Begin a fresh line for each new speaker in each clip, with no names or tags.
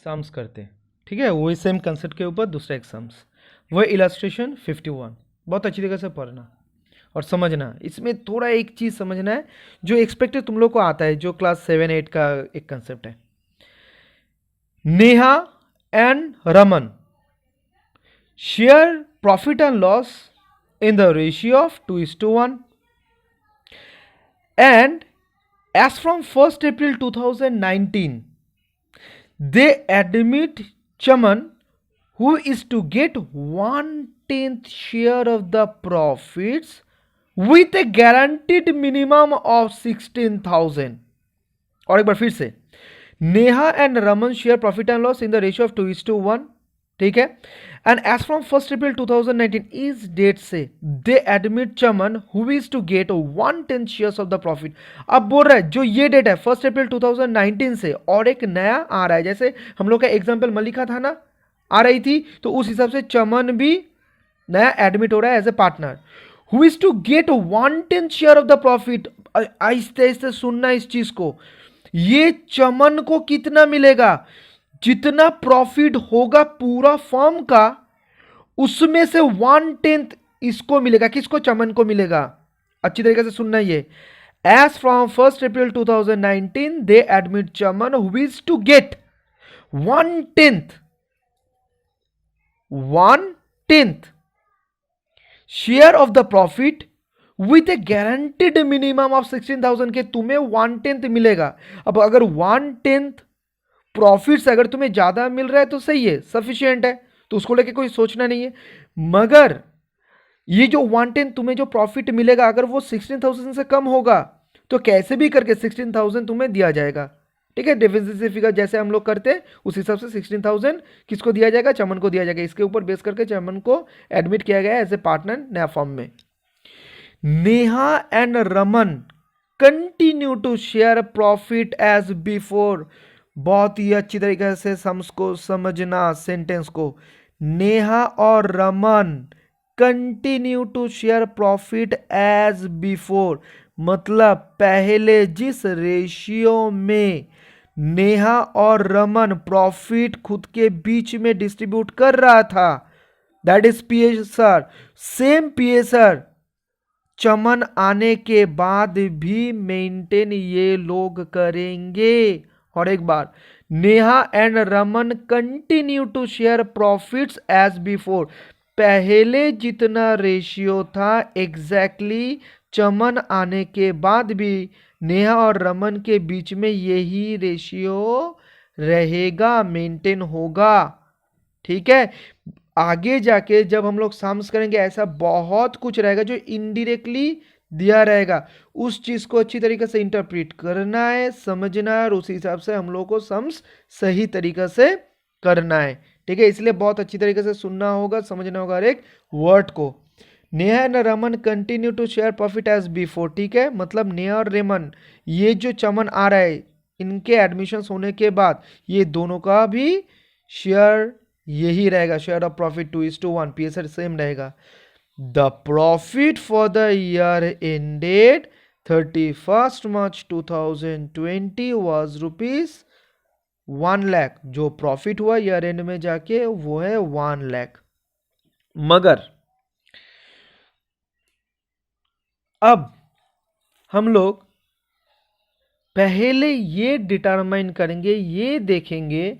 Sums करते हैं, ठीक है, वही सेम कंसेप्ट के ऊपर दूसरा एक सम्स, वह इलस्ट्रेशन 51। बहुत अच्छी तरीके से पढ़ना और समझना। इसमें थोड़ा एक चीज़ समझना है जो एक्सपेक्टेड तुम लोग को आता है, जो क्लास 7-8 का एक कंसेप्ट है। Neha and Raman share profit and loss in the ratio of 2:1, and as from 1st April 2019 they admit Chaman, who is to get 1/10 share of the profits with a guaranteed minimum of 16,000। और एक बार फिर से, Neha and Raman share profit and loss in the ratio of 2:1, ठीक है, and as from 1st April 2019 इस date से they admit Chaman who is to get 1/10 shares of the profit. अब बोल रहा है जो ये डेट है 1st April 2019 से, और एक नया आ रहा है, जैसे हम लोग का एग्जाम्पल मल्लिका था ना, आ रही थी, तो उस हिसाब से चमन भी नया एडमिट हो रहा है as a partner, who is to get 1/10 share of the profit. आहिस्ते आहिस्ते सुनना इस चीज को, ये चमन को कितना मिलेगा, जितना प्रॉफिट होगा पूरा फर्म का उसमें से 1/10 इसको मिलेगा। किसको? चमन को मिलेगा। अच्छी तरीके से सुनना ये, as from 1st April 2019 they admit Chaman who is to get 1/10 share of the profit with a guaranteed minimum of 16,000 के तुम्हें 1/10 मिलेगा। अब अगर 1/10 प्रॉफिट से अगर तुम्हें ज्यादा मिल रहा है तो सही है, सफिशिएंट है, तो उसको लेके कोई सोचना नहीं है। मगर ये जो 1/10 तुम्हें जो प्रॉफिट मिलेगा, अगर वो 16,000 से कम होगा तो कैसे भी करके 16,000 तुम्हें दिया जाएगा, ठीक है। डिफरेंशियल फिगर जैसे हम लोग करते हैं उस हिसाब से 16,000 किसको दिया जाएगा? चमन को दिया जाएगा। इसके ऊपर बेस करके चमन को एडमिट किया गया एज ए पार्टनर नया फॉर्म में। Neha and Raman continue to share profit as before. बहुत ही अच्छी तरीके से को समझना सेंटेंस को। नेहा और Raman continue to share profit as before, मतलब पहले जिस रेशियो में नेहा और रमन प्रॉफिट खुद के बीच में डिस्ट्रीब्यूट कर रहा था, that is PSR, same PSR Chaman आने के बाद भी मेंटेन ये लोग करेंगे। और एक बार, Neha and Raman continue to share profits as before, पहले जितना रेशियो था एग्जैक्टली चमन आने के बाद भी नेहा और रमन के बीच में यही रेशियो रहेगा, मेंटेन होगा, ठीक है। आगे जाके जब हम लोग सम्स करेंगे ऐसा बहुत कुछ रहेगा जो इनडायरेक्टली दिया रहेगा, उस चीज को अच्छी तरीके से इंटरप्रेट करना है, समझना है, और उस हिसाब से हम लोग को सम्स सही तरीके से करना है, ठीक है। इसलिए बहुत अच्छी तरीके से सुनना होगा, समझना होगा हर एक वर्ड को। Neha and Raman continue to share profit as before, ठीक है, मतलब नेहा और रेमन, ये जो चमन आ रहा है इनके एडमिशन होने के बाद ये दोनों का भी शेयर यही रहेगा, share of profit 2:1, PSR same रहेगा। The profit for the year ended 31st March 2020 was rupees 1 lakh। जो प्रॉफिट हुआ ईयर एंड में जाके वो है 1 लाख। मगर अब हम लोग पहले ये डिटरमाइन करेंगे, ये देखेंगे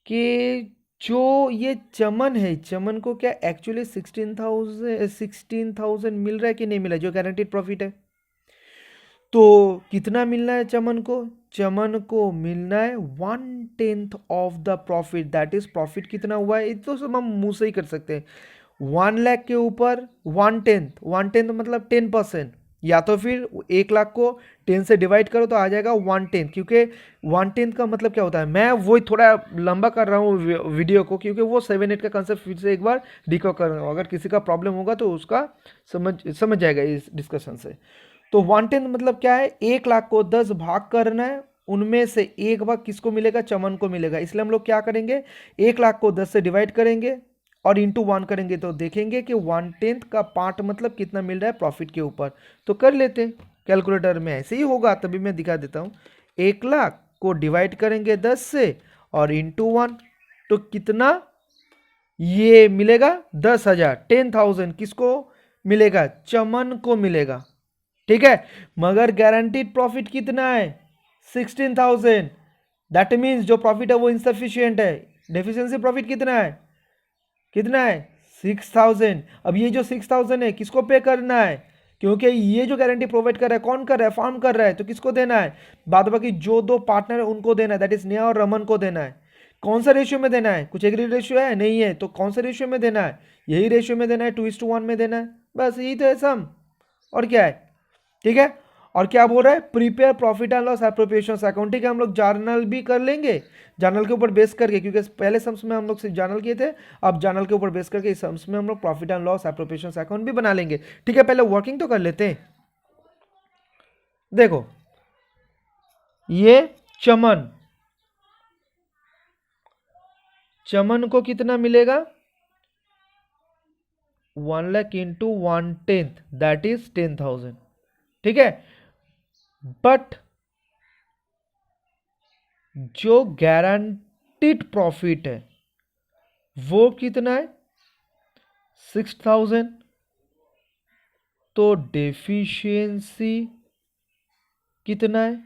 कि जो ये चमन है, चमन को क्या एक्चुअली 16,000 मिल रहा है कि नहीं मिल रहा है, जो गारंटीड प्रॉफिट है। तो कितना मिलना है चमन को? चमन को मिलना है 1/10 of the profit, that is profit कितना हुआ है, तो सब हम मुंह से ही कर सकते हैं। 1 लाख के ऊपर 1/10 मतलब 10%, या तो फिर 1 लाख को 10 से डिवाइड करो तो आ जाएगा 1/10, क्योंकि 1/10 का मतलब क्या होता है, मैं वही थोड़ा लंबा कर रहा हूँ वीडियो को, क्योंकि वो 7-8 का कंसेप्ट फिर से एक बार रिकवर कर रहा हूँ। अगर किसी का प्रॉब्लम होगा तो उसका समझ जाएगा इस डिस्कशन से। तो 1/10 मतलब क्या है, 1 लाख को 10 भाग करना है, उनमें से एक भाग किसको मिलेगा? चमन को मिलेगा। इसलिए हम लोग क्या करेंगे, 1 लाख को 10 से डिवाइड करेंगे और इंटू 1 करेंगे, तो देखेंगे कि 1/10 का पार्ट मतलब कितना मिल रहा है प्रॉफिट के ऊपर। तो कर लेते हैं, कैलकुलेटर में ऐसे ही होगा, तभी मैं दिखा देता हूँ। 1 लाख को डिवाइड करेंगे 10 से और इंटू 1, तो कितना ये मिलेगा 10,000, 10,000 किसको मिलेगा? चमन को मिलेगा। ठीक है, मगर गारंटीड प्रॉफिट कितना है? 16,000। दैट मीन्स जो प्रॉफिट है वो इनसफिशियंट है। डेफिशिएंसी प्रॉफिट कितना है? कितना है? 6,000। अब ये जो 6,000 है किसको पे करना है? क्योंकि ये जो गारंटी प्रोवाइड कर रहा है, कौन कर रहा है? फार्म कर रहा है, तो किसको देना है? बाद बाकी जो दो पार्टनर है उनको देना है, दैट इज नेहा और रमन को देना है। कौन सा रेशियो में देना है? कुछ एग्री रेशियो है? नहीं है, तो कौन सा रेशियो में देना है? यही रेशियो में देना है, 2:1 में देना है। बस यही तो है सम, और क्या है? ठीक है, और क्या बोल रहा है? Prepare profit and loss appropriation account. ठीक है, हम लोग जर्नल भी कर लेंगे, जर्नल के ऊपर बेस करके, क्योंकि पहले सम्स में हम लोग सिर्फ जर्नल किए थे, अब जर्नल के ऊपर बेस करके इस सम्स में हम लोग profit and loss appropriation account भी बना लेंगे। ठीक है, पहले वर्किंग तो कर लेते हैं। देखो, ये चमन को कितना मिलेगा? 1 लाख इंटू 1/10, दैट इज 10,000। ठीक है, बट जो गारंटीड प्रॉफिट है वो कितना है? 6,000। तो डेफिशिएंसी कितना है?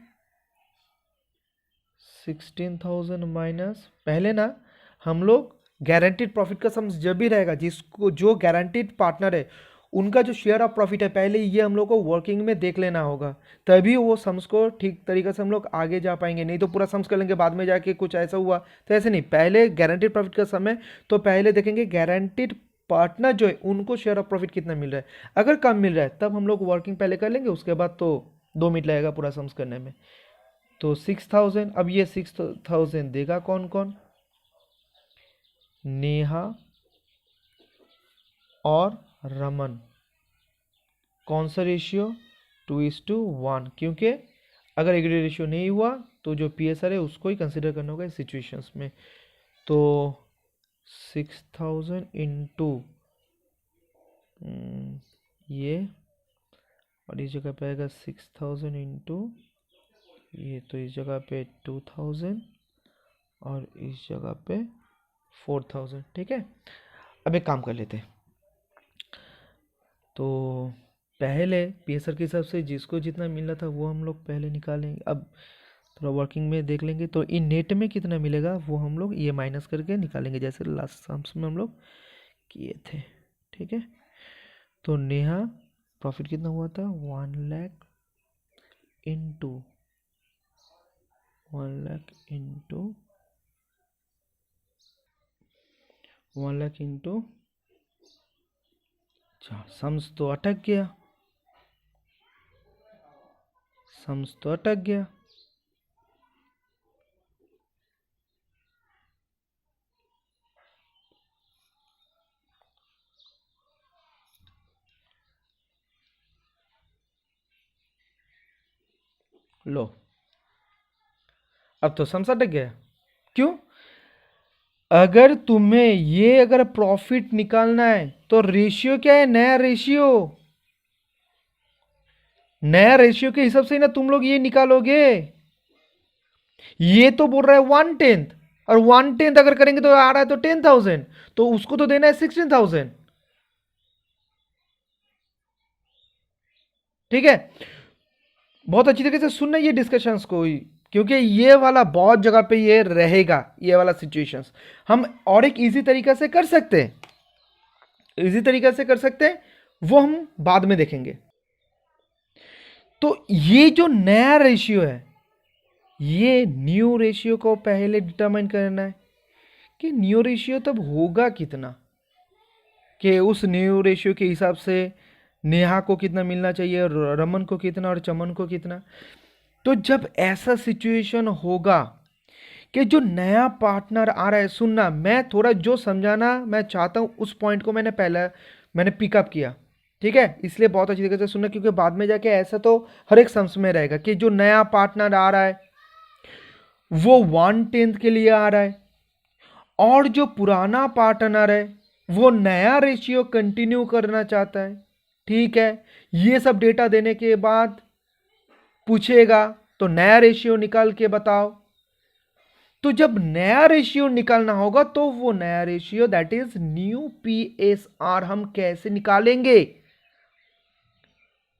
16,000 माइनस, पहले ना हम लोग गारंटीड प्रॉफिट का सम जब भी रहेगा, जिसको जो गारंटीड पार्टनर है उनका जो शेयर ऑफ प्रॉफिट है, पहले ये हम लोग को वर्किंग में देख लेना होगा, तभी वो सम्स को ठीक तरीके से हम लोग आगे जा पाएंगे। नहीं तो पूरा सम्स कर लेंगे, बाद में जाके कुछ ऐसा हुआ तो ऐसे नहीं। पहले गारंटीड प्रॉफिट का समय, तो पहले देखेंगे गारंटीड पार्टनर जो है उनको शेयर ऑफ प्रॉफिट कितना मिल रहा है। अगर कम मिल रहा है तब हम लोग वर्किंग पहले कर लेंगे, उसके बाद तो 2 मिनट लगेगा पूरा सम्स करने में। तो 6,000, अब ये 6,000 देगा कौन कौन? नेहा और रमन। कौन सा रेशियो? 2:1, क्योंकि अगर एग्री रेशियो नहीं हुआ तो जो पीएसआर है उसको ही कंसिडर करना होगा इस सिचुएशंस में। तो 6,000 इंटू ये, और इस जगह पे आएगा 6,000 इंटू ये, तो इस जगह पे 2,000 और इस जगह पे 4,000। ठीक है, अब एक काम कर लेते हैं। तो पहले पीएसआर के हिसाब से जिसको जितना मिलना था वो हम लोग पहले निकालेंगे। अब थोड़ा वर्किंग में देख लेंगे, तो इन नेट में कितना मिलेगा वो हम लोग ये माइनस करके निकालेंगे, जैसे लास्ट सम्स में हम लोग किए थे। ठीक है, तो नेहा प्रॉफिट कितना हुआ था? 1 lakh into 1 lakh into 1 lakh into, sums तो अटक गया, सम्स तो अटक गया। लो, अब तो सम्स अटक गया। क्यों? अगर तुम्हें ये अगर प्रॉफिट निकालना है तो रेशियो क्या है? नया रेशियो, नया रेशियो के हिसाब से ना तुम लोग ये निकालोगे। ये तो बोल रहा है 1/10, और 1/10 अगर करेंगे तो आ रहा है तो 10,000, तो उसको तो देना है 16,000। ठीक है, बहुत अच्छी तरीके से सुनना ये डिस्कशंस को, क्योंकि ये वाला बहुत जगह पे ये रहेगा, ये वाला सिचुएशंस हम और एक इजी तरीका से कर सकते हैं, इजी तरीका से कर सकते हैं, वो हम बाद में देखेंगे। तो ये जो नया रेशियो है, ये न्यू रेशियो को पहले डिटरमाइन करना है कि न्यू रेशियो तब होगा कितना, कि उस न्यू रेशियो के हिसाब से नेहा को कितना मिलना चाहिए, रमन को कितना और चमन को कितना। तो जब ऐसा सिचुएशन होगा कि जो नया पार्टनर आ रहा है, सुनना, मैं थोड़ा जो समझाना मैं चाहता हूं उस पॉइंट को मैंने पिकअप किया। ठीक है, इसलिए बहुत अच्छी तरीके से सुनना, क्योंकि बाद में जाके ऐसा तो हर एक सम्स में रहेगा कि जो नया पार्टनर आ रहा है वो 1/10 के लिए आ रहा है, और जो पुराना पार्टनर है वो नया रेशियो कंटिन्यू करना चाहता है। ठीक है, ये सब डेटा देने के बाद पूछेगा तो नया रेशियो निकाल के बताओ। तो जब नया रेशियो निकालना होगा तो वो नया ratio that is new PSR हम कैसे निकालेंगे?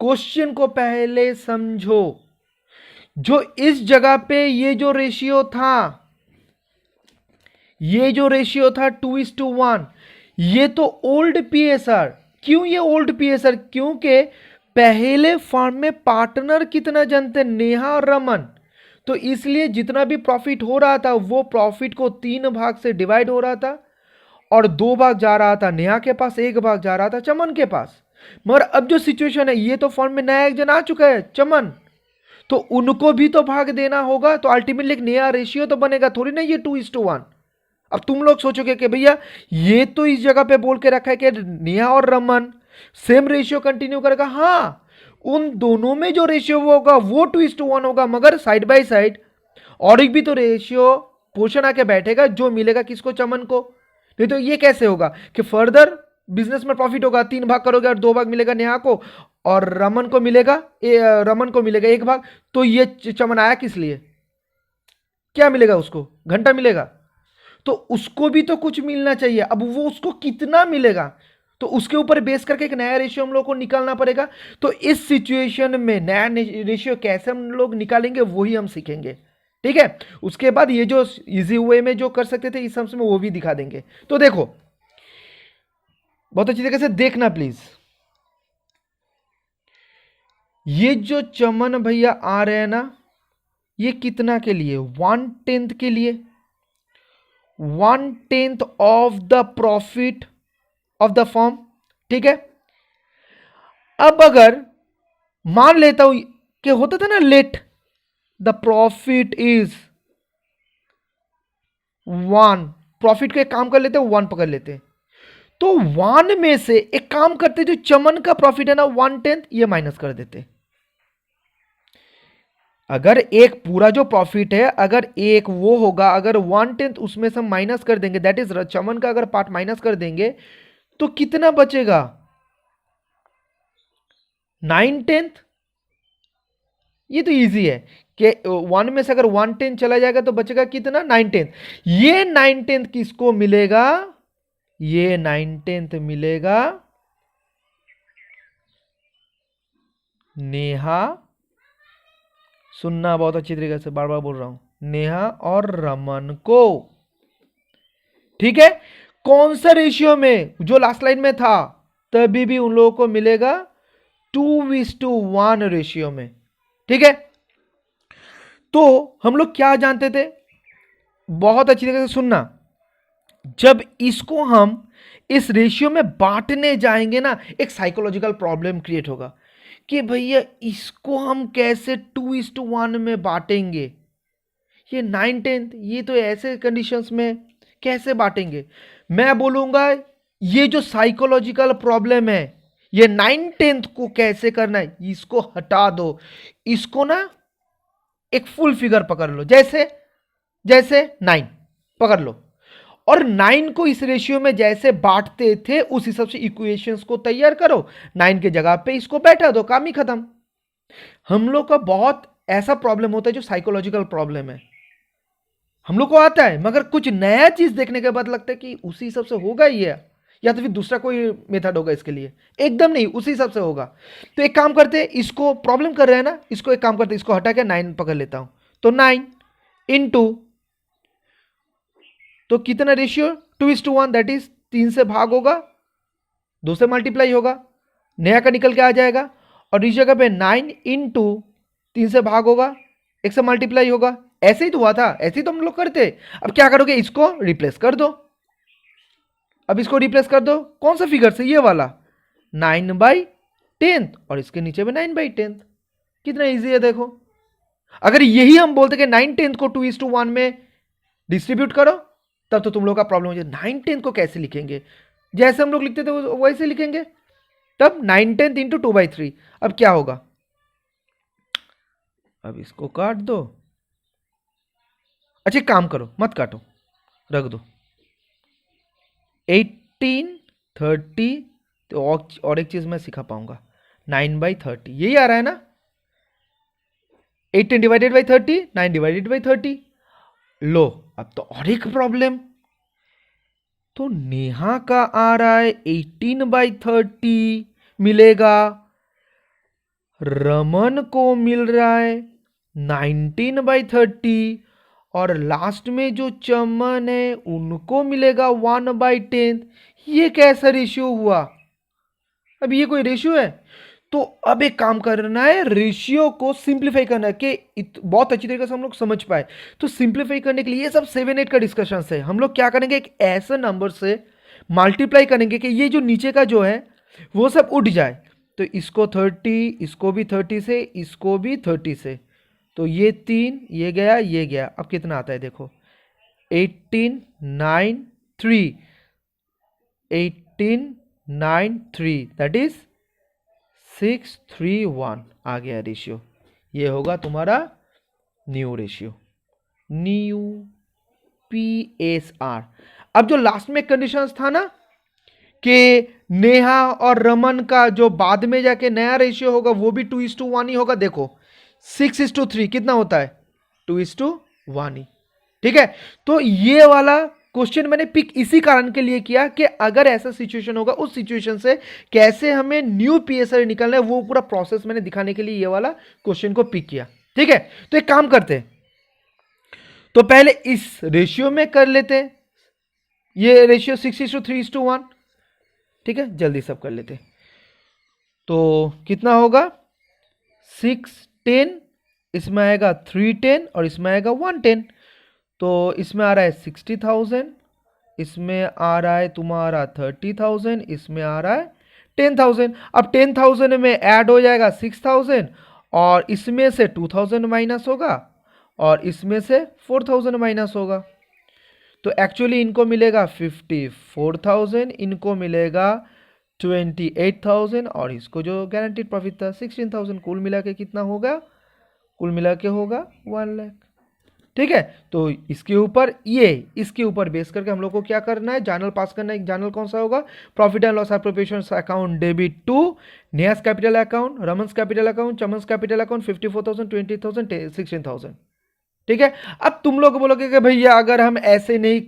क्वेश्चन को पहले समझो। जो इस जगह पे ये जो रेशियो था, ये जो रेशियो था 2:1, ये तो ओल्ड PSR। क्यों ये ओल्ड PSR? क्योंकि पहले फर्म में पार्टनर कितना जनते? नेहा और रमन। तो इसलिए जितना भी प्रॉफिट हो रहा था वो प्रॉफिट को 3 भाग से डिवाइड हो रहा था और 2 भाग जा रहा था नेहा के पास, 1 भाग जा रहा था चमन के पास। मगर अब जो सिचुएशन है, ये तो फर्म में नया एक जन आ चुका है चमन, तो उनको भी तो भाग देना होगा। तो अल्टीमेटली एक नया रेशियो तो बनेगा, थोड़ी ना ये 2:1। अब तुम लोग सोचोगे कि भैया ये तो इस जगह पे बोल के रखा है कि नेहा और रमन सेम रेशियो कंटिन्यू करेगा। हाँ, उन दोनों में जो रेशियो होगा वो 2:1 होगा, मगर साइड बाय साइड और एक भी तो रेशियो पोर्शन आके बैठेगा जो मिलेगा किसको? चमन को। नहीं तो ये कैसे होगा कि फर्दर बिजनेस में प्रॉफिट होगा, 3 भाग करोगे और 2 भाग मिलेगा नेहा को और रमन को मिलेगा 1 भाग। तो ये चमन आया किस लिए? क्या मिलेगा उसको? घंटा मिलेगा। तो उसको भी तो कुछ मिलना चाहिए। अब वो उसको कितना मिलेगा, तो उसके ऊपर बेस करके एक नया रेशियो हम लोग को निकालना पड़ेगा। तो इस सिचुएशन में नया रेशियो कैसे हम लोग निकालेंगे वही हम सीखेंगे, ठीक है। उसके बाद ये जो इजी वे में जो कर सकते थे इस सम्स में वो भी दिखा देंगे। तो देखो, बहुत अच्छी तरीके से देखना प्लीज। ये जो चमन भैया आ रहे हैं ना, ये कितना के लिए? 1/10 के लिए, 1/10 of the profit of the firm, ठीक है। अब अगर मान लेता हूं कि होता था ना let the profit is 1, profit का एक काम कर लेते हैं, 1 पकड़ लेते हैं। तो 1 में से एक काम करते, जो चमन का प्रॉफिट है ना 1/10, ये माइनस कर देते। अगर एक पूरा जो प्रॉफिट है, अगर एक वो होगा, अगर 1/10 उसमें से हम माइनस कर देंगे, दैट इज चमन का अगर पार्ट माइनस कर देंगे तो कितना बचेगा? 9/10। ये तो इजी है कि 1 में से अगर 1/10 चला जाएगा तो बचेगा कितना? 9/10। ये 9/10 किसको मिलेगा? ये 9/10 मिलेगा नेहा, सुनना बहुत अच्छी तरीके से, बार बार बोल रहा हूं, नेहा और रमन को, ठीक है। कौन सा रेशियो में? जो लास्ट लाइन में था, तभी भी उन लोगों को मिलेगा 2:1 रेशियो में, ठीक है। तो हम लोग क्या जानते थे? बहुत अच्छी तरीके से सुनना, जब इसको हम इस रेशियो में बांटने जाएंगे ना, एक साइकोलॉजिकल प्रॉब्लम क्रिएट होगा कि भैया इसको हम कैसे 2:1 में बांटेंगे? ये 9/10, ये तो ऐसे कंडीशंस में कैसे बांटेंगे? मैं बोलूंगा ये जो साइकोलॉजिकल प्रॉब्लम है, ये 9/10 को कैसे करना है, इसको हटा दो। इसको ना एक फुल फिगर पकड़ लो, जैसे जैसे 9 पकड़ लो, और 9 को इस रेशियो में जैसे बांटते थे उस हिसाब से इक्वेशंस को तैयार करो। 9 के जगह पे इसको बैठा दो, काम ही खत्म। हम लोग का बहुत ऐसा प्रॉब्लम होता है जो साइकोलॉजिकल प्रॉब्लम है, हम लोग को आता है, मगर कुछ नया चीज देखने के बाद लगता है कि उसी हिसाब से होगा ही है, या तो फिर दूसरा कोई मेथड होगा इसके लिए। एकदम नहीं, उसी हिसाब से होगा। तो एक काम करते हैं, इसको प्रॉब्लम कर रहे हैं ना, इसको एक काम करते हैं, इसको हटा के 9 पकड़ लेता हूं। तो 9 इंटू, तो कितना रेशियो? 2:1, दैट इज 3 से भाग होगा, 2 से मल्टीप्लाई होगा, नया का निकल के आ जाएगा। और इस जगह पे 9 इंटू 3 से भाग होगा, 1 से मल्टीप्लाई होगा। ऐसे ही तो हुआ था, ऐसे ही तो हम लोग करते। अब क्या करोगे? इसको रिप्लेस कर दो। अब इसको रिप्लेस कर दो कौन सा फिगर से? ये वाला 9/10, और इसके नीचे में 9/10। कितना इजी है देखो। अगर यही हम बोलते कि 9/10 को 2:1 में डिस्ट्रीब्यूट करो, तब तो तुम लोग का प्रॉब्लम हो जाए। 9/10 को कैसे लिखेंगे? जैसे हम लोग लिखते थे वैसे लिखेंगे। तब 9/10 इंटू 2/3। अब क्या होगा? अब इसको काट दो। अच्छा काम करो, मत काटो, रख दो। 18, 30, तो और एक चीज मैं सिखा पाऊंगा, 9/30, यही आ रहा है ना। 18 डिवाइडेड बाई 30, 9 डिवाइडेड बाई 30। लो, अब तो और एक प्रॉब्लम। तो नेहा का आ रहा है 18/30 मिलेगा, रमन को मिल रहा है 19/30, और लास्ट में जो चमन है उनको मिलेगा 1/10। ये कैसा रेशियो हुआ? अब ये कोई रेशियो है? तो अब एक काम करना है, रेशियो को सिंप्लीफाई करना है कि बहुत अच्छी तरीके से हम लोग समझ पाए। तो सिंप्लीफाई करने के लिए ये सब 7-8 का डिस्कशन है। हम लोग क्या करेंगे, एक ऐसे नंबर से मल्टीप्लाई करेंगे कि ये जो नीचे का जो है वो सब उठ जाए। तो इसको 30, इसको भी 30 से, इसको भी 30 से, तो ये 3, ये गया, ये गया। अब कितना आता है देखो, 18 9 3, 18 9 3, दैट इज 6:3:1 आ गया रेशियो। ये होगा तुम्हारा न्यू रेशियो, न्यू PSR। अब जो लास्ट में कंडीशंस था ना कि नेहा और रमन का जो बाद में जाके नया रेशियो होगा वो भी 2:1 ही होगा। देखो 6:3 कितना होता है, 2:1 ही। ठीक है, तो ये वाला क्वेश्चन मैंने पिक इसी कारण के लिए किया कि अगर ऐसा सिचुएशन होगा, उस सिचुएशन से कैसे हमें न्यू PSR निकालना है, वो पूरा प्रोसेस मैंने दिखाने के लिए ये वाला क्वेश्चन को पिक किया। ठीक है, तो एक काम करते हैं, तो पहले इस रेशियो में कर लेते हैं, ये रेशियो 6:3:1। ठीक है, जल्दी सब कर लेते हैं। तो कितना होगा, 610, इसमें आएगा 310 और इसमें आएगा 110। तो इसमें आ रहा है 60,000, इसमें आ रहा है तुम्हारा 30,000, इसमें आ रहा है 10,000। अब 10,000 में ऐड हो जाएगा 6,000, और इसमें से 2,000 माइनस होगा, और इसमें से 4,000 माइनस होगा। तो एक्चुअली इनको मिलेगा 54,000, इनको मिलेगा 28,000, और इसको जो गारंटीड प्रॉफिट था 16,000। कुल मिला के कितना होगा, कुल मिला के होगा 1 लाख। ठीक है, तो इसके ऊपर इसके ऊपर बेस करके हम लोग को क्या करना है, जर्नल पास करना है। जर्नल कौन सा होगा, profit and loss appropriation account debit to Neha's capital account, Raman's capital account, Chaman's capital account, 54,000, 20,000, 16,000। ठीक है, अब तुम लोग बोलोगे कि भैया अगर हम ऐसे नहीं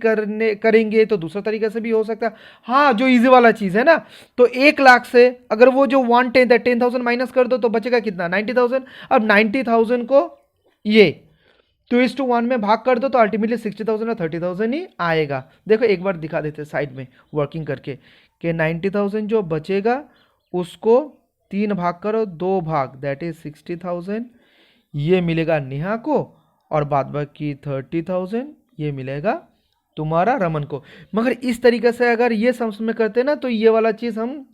करेंगे तो दूसरा तरीके से भी हो सकता है। हाँ, जो इजी वाला चीज है ना, तो 1 लाख से अगर वो जो 1/10 है, 10,000 माइनस कर दो तो बचेगा कितना, 90,000। अब 90,000 को ये 2:1 में भाग कर दो तो अल्टीमेटली 60,000 और 30,000 ही आएगा। देखो एक बार दिखा देते साइड में वर्किंग करके कि 90,000 जो बचेगा उसको 3 भाग करो, 2 भाग, दैट इज 60,000, ये मिलेगा नेहा को, और बाद बाकी 30,000 ये मिलेगा तुम्हारा रमन को। मगर इस तरीके से अगर ये सम्स में करते ना तो ये वाला चीज़ हम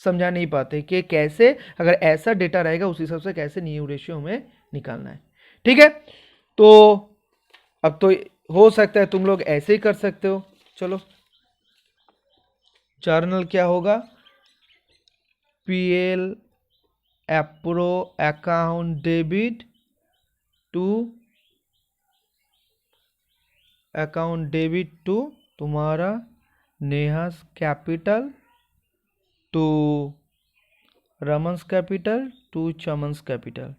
समझा नहीं पाते कि कैसे, अगर ऐसा डेटा रहेगा उस हिसाब से कैसे न्यू रेशियो हमें निकालना है। ठीक है, तो अब तो हो सकता है तुम लोग ऐसे ही कर सकते हो। चलो, जर्नल क्या होगा, PL appro account debit to तुम्हारा Neha's capital to Raman's capital to Chaman's capital.